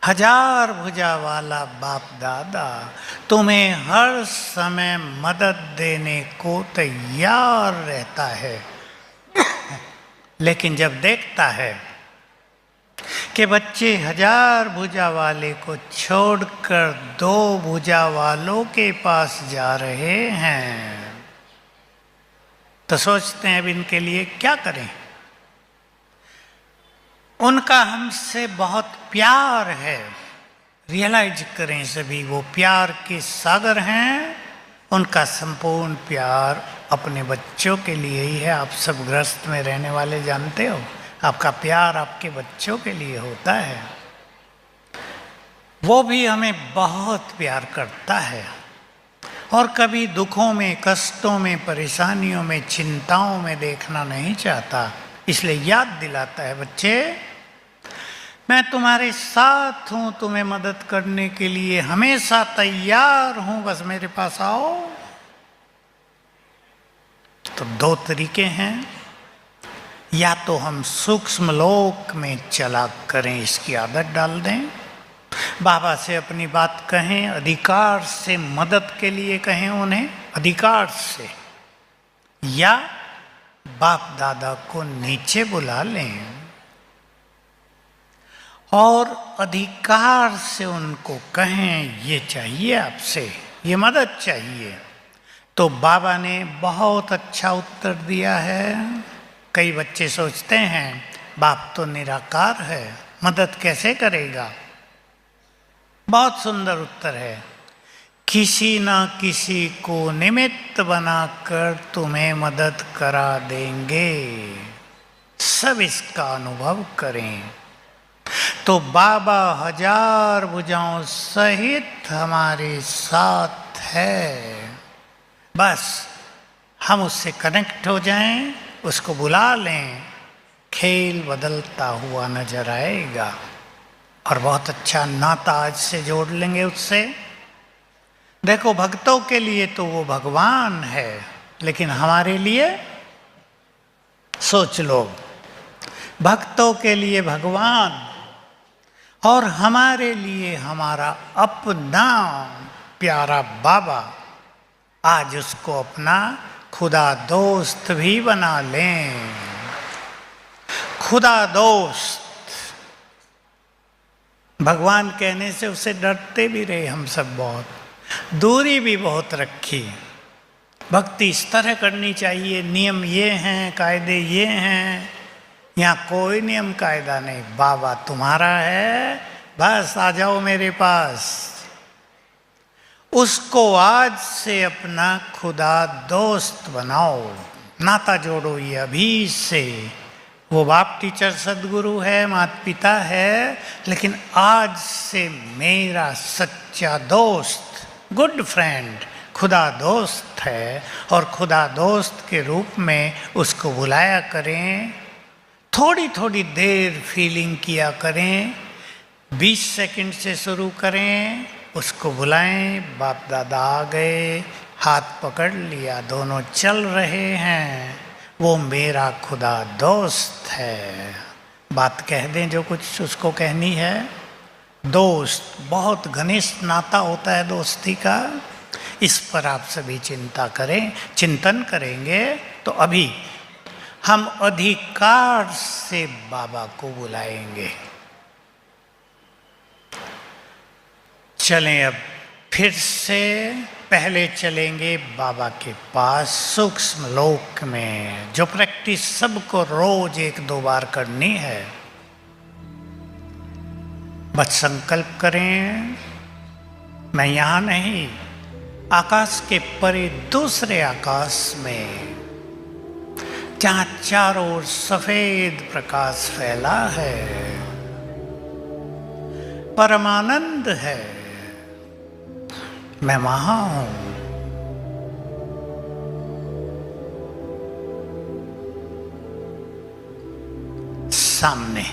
हजार भुजा वाला बाप दादा तुम्हें हर समय मदद देने को तैयार रहता है। लेकिन जब देखता है कि बच्चे हजार भुजा वाले को छोड़कर दो भुजा वालों के पास जा रहे हैं, तो सोचते हैं अब इनके लिए क्या करें। उनका हमसे बहुत प्यार है, रियलाइज करें सभी वो प्यार के सागर हैं। उनका संपूर्ण प्यार अपने बच्चों के लिए ही है। आप सब गृहस्थ में रहने वाले जानते हो, आपका प्यार आपके बच्चों के लिए होता है। वो भी हमें बहुत प्यार करता है और कभी दुखों में, कष्टों में, परेशानियों में, चिंताओं में देखना नहीं चाहता। इसलिए याद दिलाता है, बच्चे मैं तुम्हारे साथ हूं, तुम्हें मदद करने के लिए हमेशा तैयार हूं, बस मेरे पास आओ। तो दो तरीके हैं, या तो हम सूक्ष्म लोक में चला करें, इसकी आदत डाल दें, बाबा से अपनी बात कहें, अधिकार से मदद के लिए कहें उन्हें, अधिकार से, या बाप दादा को नीचे बुला लें और अधिकार से उनको कहें ये चाहिए आपसे, ये मदद चाहिए। तो बाबा ने बहुत अच्छा उत्तर दिया है। कई बच्चे सोचते हैं बाप तो निराकार है, मदद कैसे करेगा। बहुत सुंदर उत्तर है, किसी ना किसी को निमित्त बनाकर तुम्हें मदद करा देंगे, सब इसका अनुभव करें। तो बाबा हजार भुजाओं सहित हमारे साथ है, बस हम उससे कनेक्ट हो जाएं, उसको बुला लें, खेल बदलता हुआ नजर आएगा और बहुत अच्छा नाता आज से जोड़ लेंगे उससे। देखो भक्तों के लिए तो वो भगवान है, लेकिन हमारे लिए सोच लो, भक्तों के लिए भगवान और हमारे लिए हमारा अपना प्यारा बाबा। आज उसको अपना खुदा दोस्त भी बना लें। खुदा दोस्त, भगवान कहने से उसे डरते भी रहे हम सब, बहुत दूरी भी बहुत रखी। भक्ति इस तरह करनी चाहिए, नियम ये हैं, कायदे ये हैं, यहाँ कोई नियम कायदा नहीं, बाबा तुम्हारा है, बस आ जाओ मेरे पास। उसको आज से अपना खुदा दोस्त बनाओ, नाता जोड़ो ये अभी से। वो बाप टीचर सदगुरु है, माता पिता है, लेकिन आज से मेरा सच्चा दोस्त, गुड फ्रेंड, खुदा दोस्त है। और खुदा दोस्त के रूप में उसको बुलाया करें, थोड़ी थोड़ी देर फीलिंग किया करें, 20 सेकंड से शुरू करें, उसको बुलाएं, बाप दादा आ गए, हाथ पकड़ लिया, दोनों चल रहे हैं, वो मेरा खुदा दोस्त है। बात कह दें जो कुछ उसको कहनी है। दोस्त, बहुत घनिष्ठ नाता होता है दोस्ती का, इस पर आप सभी चिंता करें, चिंतन करेंगे। तो अभी हम अधिकार से बाबा को बुलाएंगे। चलें अब फिर से, पहले चलेंगे बाबा के पास सूक्ष्म लोक में, जो प्रैक्टिस सबको रोज 1-2 बार करनी है। बस संकल्प करें, मैं यहाँ नहीं, आकाश के परे दूसरे आकाश में, जहाँ चारों ओर सफेद प्रकाश फैला है, परमानंद है, मैं वहां हूं। सामने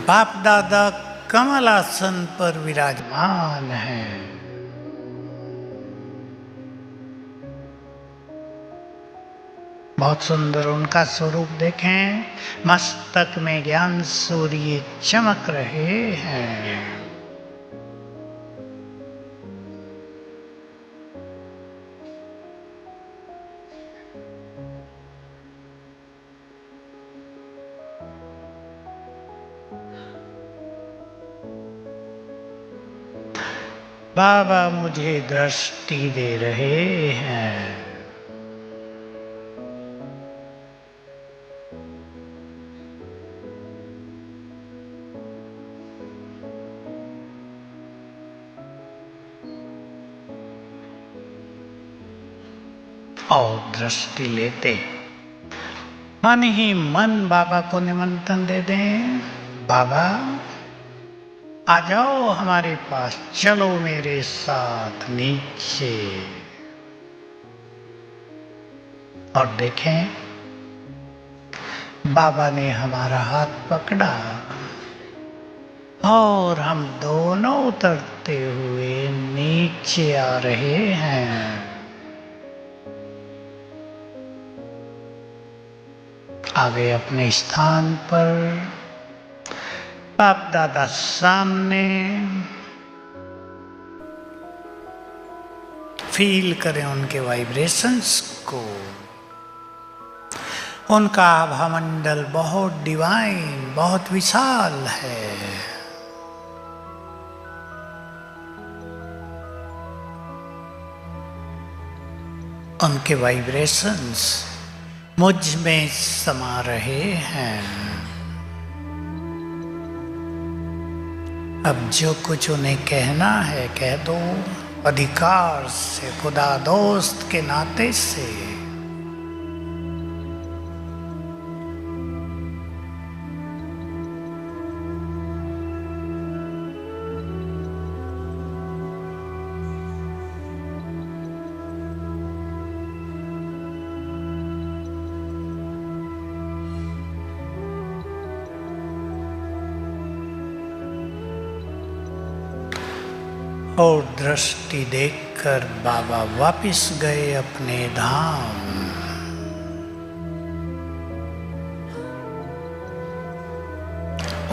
बाप दादा कमलासन पर विराजमान हैं। बहुत सुंदर उनका स्वरूप देखें, मस्तक में ज्ञान सूर्य चमक रहे हैं। बाबा मुझे दृष्टि दे रहे हैं। और दृष्टि लेते मन ही मन बाबा को निमंत्रण दे दें, बाबा आ जाओ हमारे पास, चलो मेरे साथ नीचे। और देखें बाबा ने हमारा हाथ पकड़ा और हम दोनों उतरते हुए नीचे आ रहे हैं। आ गए अपने स्थान पर, बाप दादा सामने। फील करें उनके वाइब्रेशंस को। उनका आभामंडल बहुत डिवाइन, बहुत विशाल है। उनके वाइब्रेशंस मुझ में समा रहे हैं। अब जो कुछ उन्हें कहना है कह दो, अधिकार से, खुदा दोस्त के नाते से। और दृष्टि देखकर बाबा वापिस गए अपने धाम।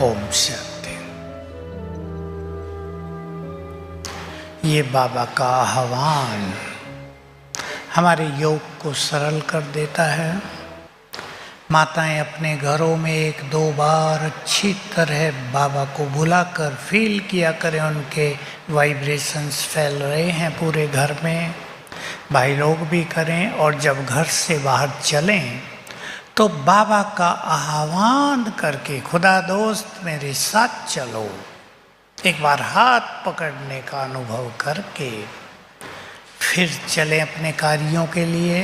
ओम शांति। ये बाबा का आह्वान हमारे योग को सरल कर देता है। माताएं अपने घरों में 1-2 बार अच्छी तरह बाबा को बुलाकर फील किया करें, उनके वाइब्रेशंस फैल रहे हैं पूरे घर में। भाई लोग भी करें, और जब घर से बाहर चलें तो बाबा का आह्वान करके, खुदा दोस्त मेरे साथ चलो, एक बार हाथ पकड़ने का अनुभव करके फिर चलें अपने कार्यों के लिए।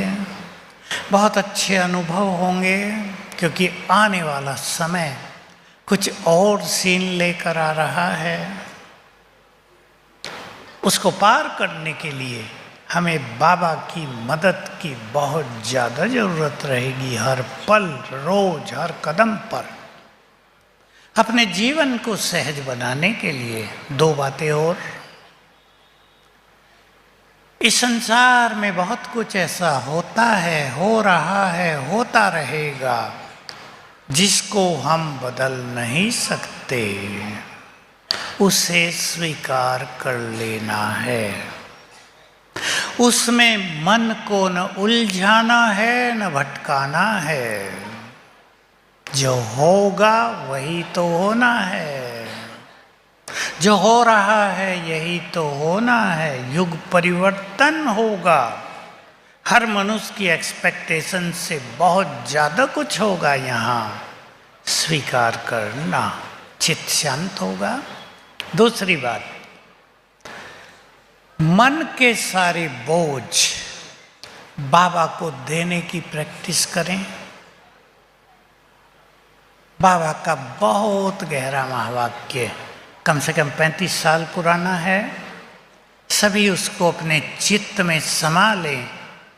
बहुत अच्छे अनुभव होंगे, क्योंकि आने वाला समय कुछ और सीन लेकर आ रहा है। उसको पार करने के लिए हमें बाबा की मदद की बहुत ज़्यादा ज़रूरत रहेगी। हर पल, रोज, हर कदम पर अपने जीवन को सहज बनाने के लिए 2 बातें और। इस संसार में बहुत कुछ ऐसा होता है, हो रहा है, होता रहेगा, जिसको हम बदल नहीं सकते। उसे स्वीकार कर लेना है। उसमें मन को न उलझाना है, न भटकाना है। जो होगा वही तो होना है। जो हो रहा है यही तो होना है। युग परिवर्तन होगा। हर मनुष्य की एक्सपेक्टेशन से बहुत ज़्यादा कुछ होगा यहाँ। स्वीकार करना, चित्त शांत होगा। दूसरी बात, मन के सारे बोझ बाबा को देने की प्रैक्टिस करें। बाबा का बहुत गहरा महावाक्य, कम से कम 35 साल पुराना है। सभी उसको अपने चित्त में समा लें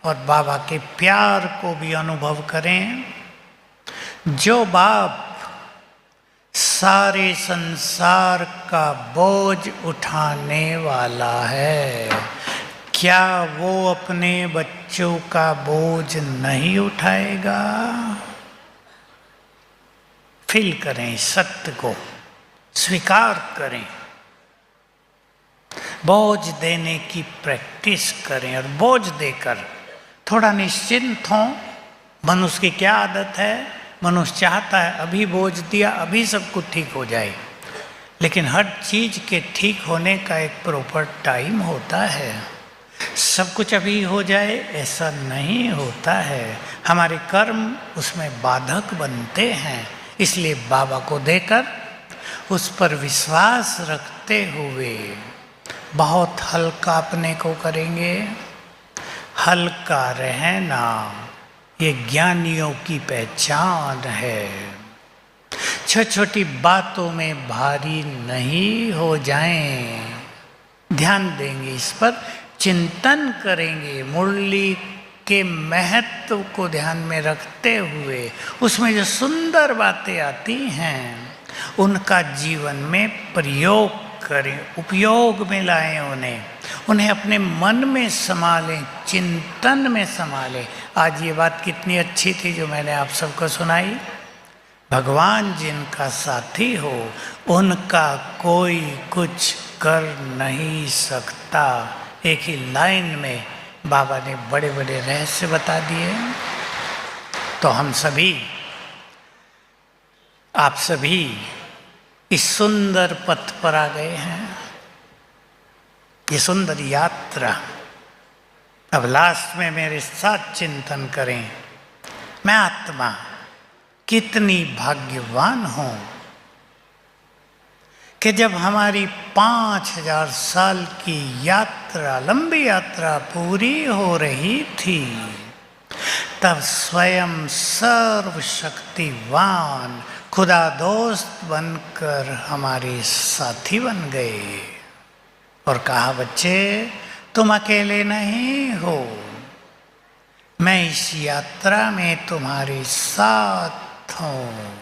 और बाबा के प्यार को भी अनुभव करें। जो बाप सारे संसार का बोझ उठाने वाला है, क्या वो अपने बच्चों का बोझ नहीं उठाएगा? फील करें, सत्य को स्वीकार करें, बोझ देने की प्रैक्टिस करें और बोझ देकर थोड़ा निश्चिंत हों। मनुष्य की क्या आदत है, मनुष्य चाहता है अभी बोझ दिया अभी सब कुछ ठीक हो जाए, लेकिन हर चीज के ठीक होने का एक प्रॉपर टाइम होता है। सब कुछ अभी हो जाए ऐसा नहीं होता है, हमारे कर्म उसमें बाधक बनते हैं। इसलिए बाबा को देकर उस पर विश्वास रखते हुए बहुत हल्का अपने को करेंगे। हल्का रहना ये ज्ञानियों की पहचान है। छोटी छोटी बातों में भारी नहीं हो जाएं, ध्यान देंगे इस पर, चिंतन करेंगे, मुरली के महत्व को ध्यान में रखते हुए उसमें जो सुंदर बातें आती हैं उनका जीवन में प्रयोग करें, उपयोग में लाएं, उन्हें अपने मन में संभालें, चिंतन में संभालें। आज ये बात कितनी अच्छी थी जो मैंने आप सबको सुनाई। भगवान जिनका साथी हो उनका कोई कुछ कर नहीं सकता। एक ही लाइन में बाबा ने बड़े बड़े रहस्य बता दिए। तो हम सभी, आप सभी इस सुंदर पथ पर आ गए हैं, ये सुंदर यात्रा। अब लास्ट में मेरे साथ चिंतन करें, मैं आत्मा कितनी भाग्यवान हूं कि जब हमारी 5000 साल की यात्रा, लंबी यात्रा पूरी हो रही थी, तब स्वयं सर्वशक्तिवान खुदा दोस्त बनकर हमारे साथी बन गए और कहा, बच्चे तुम अकेले नहीं हो, मैं इस यात्रा में तुम्हारे साथ हूं।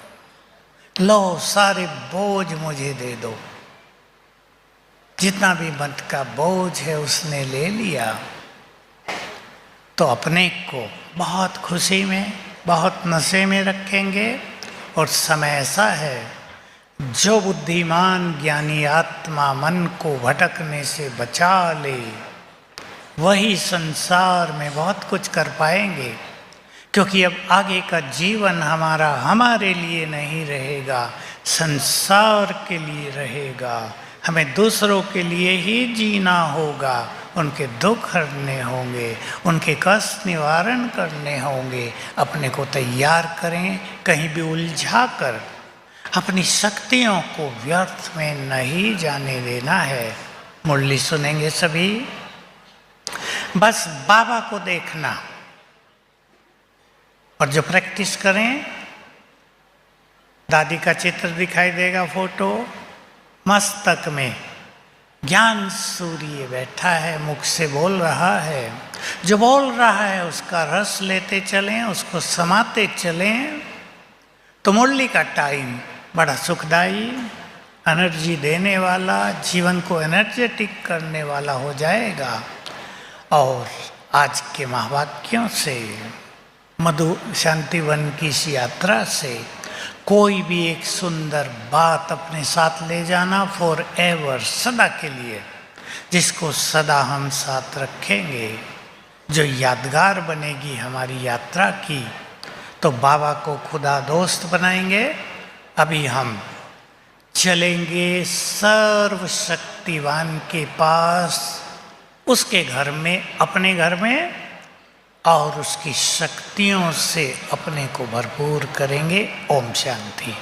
लो सारे बोझ मुझे दे दो। जितना भी मत का बोझ है उसने ले लिया। तो अपने को बहुत खुशी में, बहुत नशे में रखेंगे। और समय ऐसा है, जो बुद्धिमान ज्ञानी आत्मा मन को भटकने से बचा ले वही संसार में बहुत कुछ कर पाएंगे। क्योंकि अब आगे का जीवन हमारा हमारे लिए नहीं रहेगा, संसार के लिए रहेगा। हमें दूसरों के लिए ही जीना होगा, उनके दुख हरने होंगे, उनके कष्ट निवारण करने होंगे। अपने को तैयार करें, कहीं भी उलझा कर अपनी शक्तियों को व्यर्थ में नहीं जाने देना है। मुरली सुनेंगे सभी, बस बाबा को देखना और जो प्रैक्टिस करें, दादी का चित्र दिखाई देगा, फोटो, मस्तक में ज्ञान सूर्य बैठा है, मुख से बोल रहा है। जो बोल रहा है उसका रस लेते चलें, उसको समाते चलें, तो मुरली का टाइम बड़ा सुखदाई, एनर्जी देने वाला, जीवन को एनर्जेटिक करने वाला हो जाएगा। और आज के महावाक्यों से, मधु शांतिवन की इस यात्रा से कोई भी एक सुंदर बात अपने साथ ले जाना, फॉर एवर, सदा के लिए, जिसको सदा हम साथ रखेंगे, जो यादगार बनेगी हमारी यात्रा की। तो बाबा को खुदा दोस्त बनाएंगे। अभी हम चलेंगे सर्वशक्तिवान के पास, उसके घर में, अपने घर में, और उसकी शक्तियों से अपने को भरपूर करेंगे। ओम शांति।